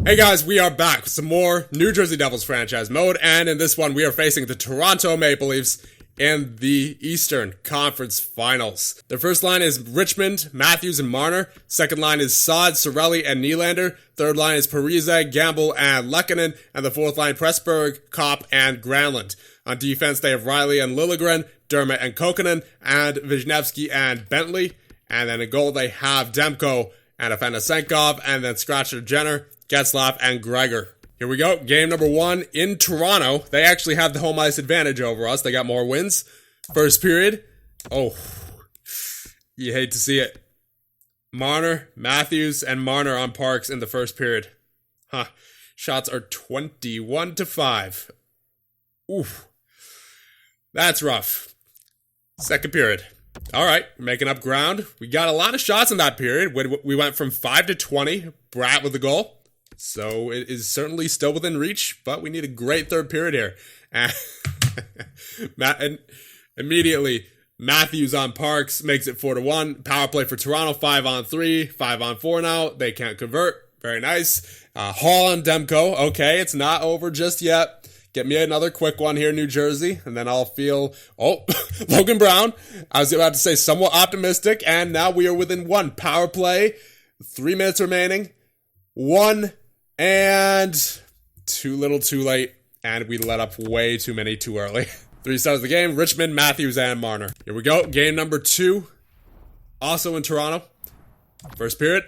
Hey guys, we are back with some more New Jersey Devils franchise mode, and in this one we are facing the Toronto Maple Leafs in the Eastern Conference Finals. Their first line is Richmond, Matthews, and Marner. Second line is Saad, Cirelli, and Nylander. Third line is Parise, Gamble, and Lehkonen. And the fourth line, Pressburg, Kopp, and Granlund. On defense, they have Riley and Liljegren, Dermott and Kokkonen, and Wisniewski and Bentley. And then in goal, they have Demko and Afanasenkov, and then Scratcher, Jenner, Getzlaf, and Gregor. Here we go. Game number 1 in Toronto. They actually have the home ice advantage over us. They got more wins. First period. Oh, you hate to see it. Marner, Matthews, and Marner on Parks in the first period. Shots are 21-5. Oof. That's rough. Second period. All right, making up ground. We got a lot of shots in that period. We went from 5-20. Bratt with the goal. So it is certainly still within reach, but we need a great third period here. And immediately, Matthews on Parks makes it 4-1. Power play for Toronto, 5-on-3, 5-on-4 now. They can't convert. Very nice. Hall on Demko. Okay, it's not over just yet. Get me another quick one here in New Jersey, and then I'll feel, Logan Brown. I was about to say somewhat optimistic, and now we are within 1. Power play, 3 minutes remaining. 1, and too little too late, and we let up way too many too early. 3 starts of the game, Richmond, Matthews, and Marner. Here we go, game number 2, also in Toronto. First period.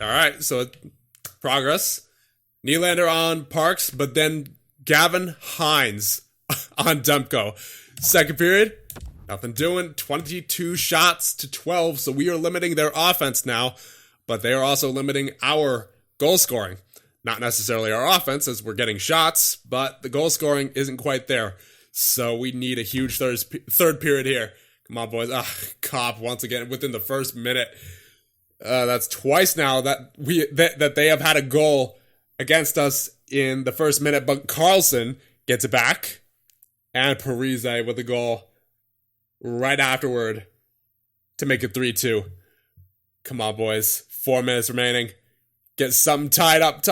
All right, so progress. Nylander on Parks, but then Gavin Hines on Demko. Second period, nothing doing. 22 shots to 12, so we are limiting their offense now, but they are also limiting our goal scoring. Not necessarily our offense, as we're getting shots, but the goal scoring isn't quite there. So we need a huge third period here. Come on, boys. Kopp once again within the first minute. That's twice now that they have had a goal against us in the first minute, but Carlson gets it back, and Parise with the goal right afterward to make it 3-2. Come on, boys. 4 minutes remaining. Get something tied up.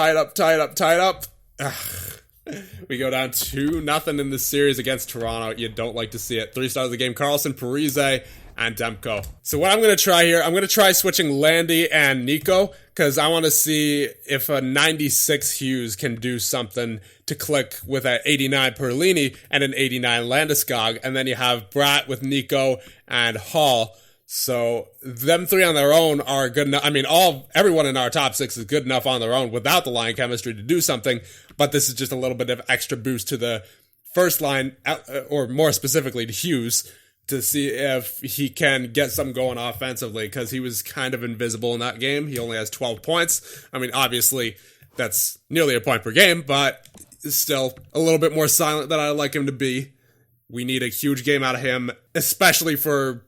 We go down 2-0 in this series against Toronto. You don't like to see it. 3 stars of the game, Carlson, Parise, and Demko. So what I'm going to try here, I'm going to try switching Landy and Nico, because I want to see if a 96 Hughes can do something to click with an 89 Perlini and an 89 Landeskog, and then you have Bratt with Nico and Hall. So them 3 on their own are good enough. I mean, everyone in our top 6 is good enough on their own without the line chemistry to do something, but this is just a little bit of extra boost to the first line, or more specifically to Hughes, to see if he can get something going offensively, because he was kind of invisible in that game. He only has 12 points. I mean, obviously, that's nearly a point per game, but still a little bit more silent than I'd like him to be. We need a huge game out of him, especially for,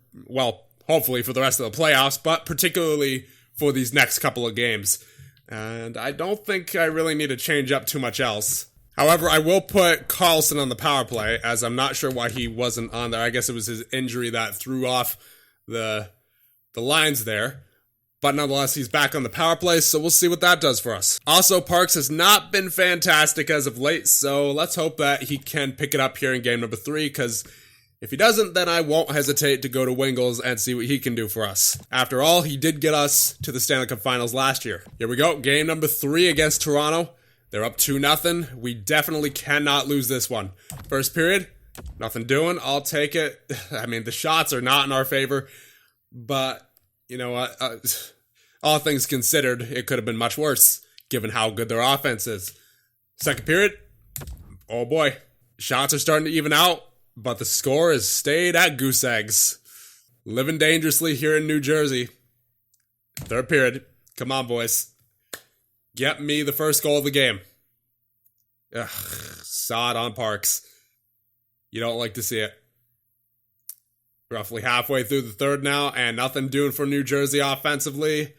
hopefully for the rest of the playoffs, but particularly for these next couple of games. And I don't think I really need to change up too much else. However, I will put Carlson on the power play, as I'm not sure why he wasn't on there. I guess it was his injury that threw off the lines there. But nonetheless, he's back on the power play, so we'll see what that does for us. Also, Parks has not been fantastic as of late, so let's hope that he can pick it up here in game number 3, because if he doesn't, then I won't hesitate to go to Wingles and see what he can do for us. After all, he did get us to the Stanley Cup Finals last year. Here we go, game number 3 against Toronto. They're up 2-0. We definitely cannot lose this one. First period, nothing doing. I'll take it. I mean, the shots are not in our favor, but you know what? All things considered, it could have been much worse, given how good their offense is. Second period, oh boy, shots are starting to even out, but the score has stayed at goose eggs. Living dangerously here in New Jersey. Third period, come on, boys. Get me the first goal of the game. Sod on Parks. You don't like to see it. Roughly halfway through the third now, and nothing doing for New Jersey offensively.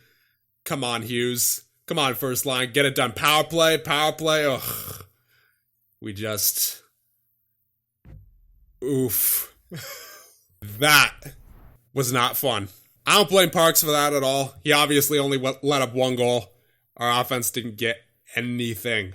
Come on, Hughes. Come on, first line. Get it done. Power play. Ugh. We just... Oof. That was not fun. I don't blame Parks for that at all. He obviously only let up 1 goal. Our offense didn't get anything.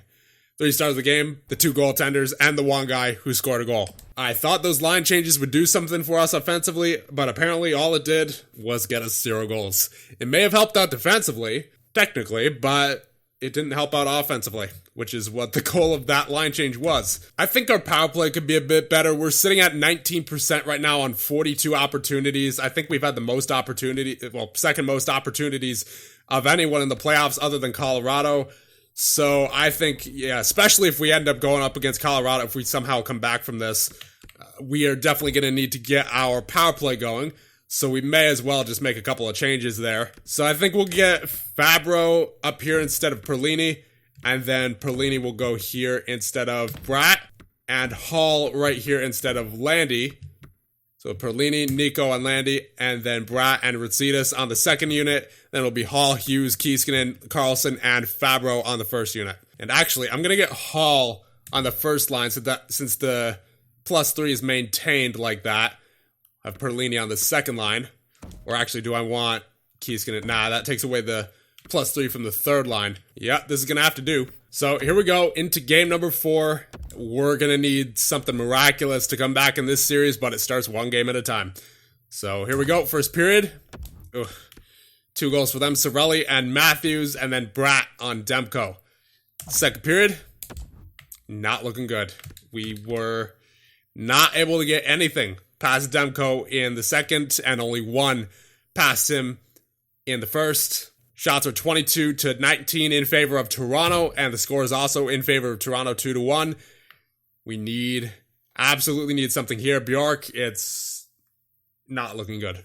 3 stars of the game, the 2 goaltenders, and the 1 guy who scored a goal. I thought those line changes would do something for us offensively, but apparently all it did was get us 0 goals. It may have helped out defensively, technically, but it didn't help out offensively, which is what the goal of that line change was. I think our power play could be a bit better. We're sitting at 19% right now on 42 opportunities. I think we've had the most second most opportunities of anyone in the playoffs other than Colorado. So I think, yeah, especially if we end up going up against Colorado, if we somehow come back from this, we are definitely going to need to get our power play going. So we may as well just make a couple of changes there. So I think we'll get Fabro up here instead of Perlini. And then Perlini will go here instead of Bratt. And Hall right here instead of Landy. So Perlini, Nico, and Landy. And then Bratt and Ritsitas on the second unit. Then it'll be Hall, Hughes, Keiskanen, Carlson, and Fabro on the first unit. And actually, I'm going to get Hall on the first line since the +3 is maintained like that. I have Perlini on the second line. Or actually, do I want Keiskanen? Nah, that takes away the +3 from the third line. Yeah, this is going to have to do. So here we go into game number 4. We're going to need something miraculous to come back in this series, but it starts 1 game at a time. So here we go. First period. Ugh. 2 goals for them, Cirelli and Matthews, and then Bratt on Demko. Second period. Not looking good. We were not able to get anything past Demko in the second, and only 1 past him in the first. Shots are 22-19 in favor of Toronto, and the score is also in favor of Toronto 2-1. We absolutely need something here. Bjork, it's not looking good.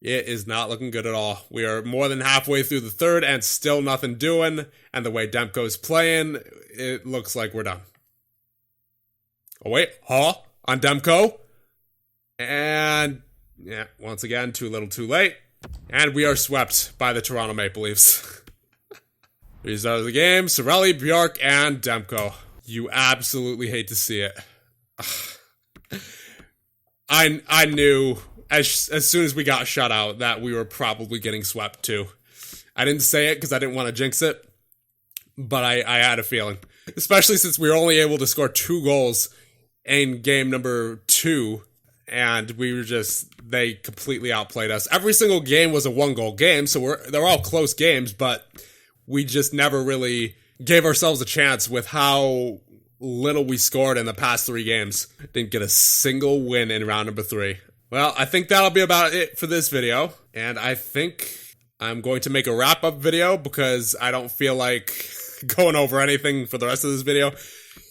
It is not looking good at all. We are more than halfway through the third and still nothing doing, and the way Demko's playing, it looks like we're done. Oh wait, Hall on Demko. And yeah, once again, too little too late. And we are swept by the Toronto Maple Leafs. 3 stars of the game, Cirelli, Bjork, and Demko. You absolutely hate to see it. I knew as soon as we got shut out that we were probably getting swept too. I didn't say it because I didn't want to jinx it, but I had a feeling. Especially since we were only able to score 2 goals in game number 2, and they completely outplayed us. Every single game was a 1-goal game, so they're all close games, but we just never really gave ourselves a chance with how little we scored in the past 3 games. Didn't get a single win in round number 3. Well, I think that'll be about it for this video, and I think I'm going to make a wrap-up video because I don't feel like going over anything for the rest of this video.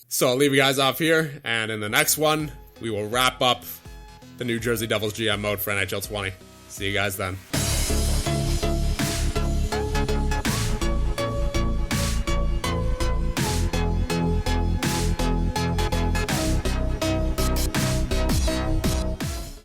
So I'll leave you guys off here, and in the next one, we will wrap up the New Jersey Devils GM mode for NHL 20. See you guys then.